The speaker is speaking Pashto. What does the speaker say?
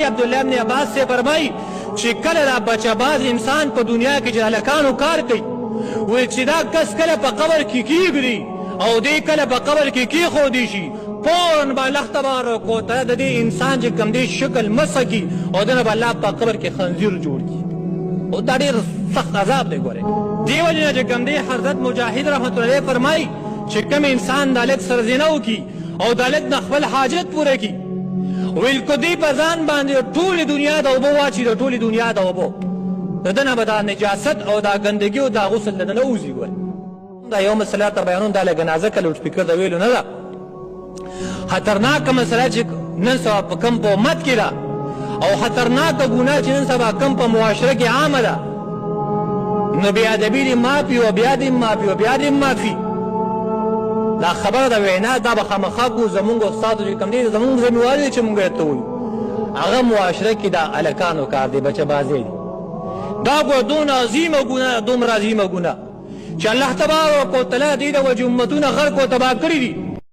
عبداللہ ابن عباس سے فرمائی چې کله دا بچه باز انسان په دنیا کې چې هلکانو کار کوي وایي چې دا کس کله په قبر کې کېږدي او دی کله په قبر کې کېښودی شي فوراً به الله تبارک وتعالی د دې انسان چې کوم دی شکل مسح کي او دنه به الله په قبر کې خنزیر جوړ کړي او دا ډېر سخت عذاب دی ګورئ دې وجې نه چې کوم دی حضرت مجاهد رحمت الله علیه فرمایي چې کوم انسان د هلک سره زینه وکړي او د هلک نه خپل حاجت پوره کړي ویل که دوی په ځان باندې ټولې دنیا د اوبو واچي د ټولې دنیا د اوبو د ده نه به دا نجاست او دا ګندګي او دا غسل د ده نه وځي ګورئ دا یو مسله ته بیانون دا لږه نازکه لوډ سپیکر د ویلو نه ده خطرناکه مسله چې نن سبا په کم په امت کې ده او خطرناکه ګناه چې نن سبا کم په معاشره کې عامه ده نو بې ادبي دې معافي او بیا دې معافي او بیا دې معافي دا خبره د وینا دا به خامخا کو زمونږ استادو چې کوم دی زمونږ ذمهواري دی چې مونږ ورته ووایو هغه معاشره کې دا هلکانو کار دی بچه بازی دی دا ګوره دونه عظیمه ګناه دومره عظیمه ګناه چې الله تبارک وتعالی دې د وجه امتونه غرق او تباه کړي دي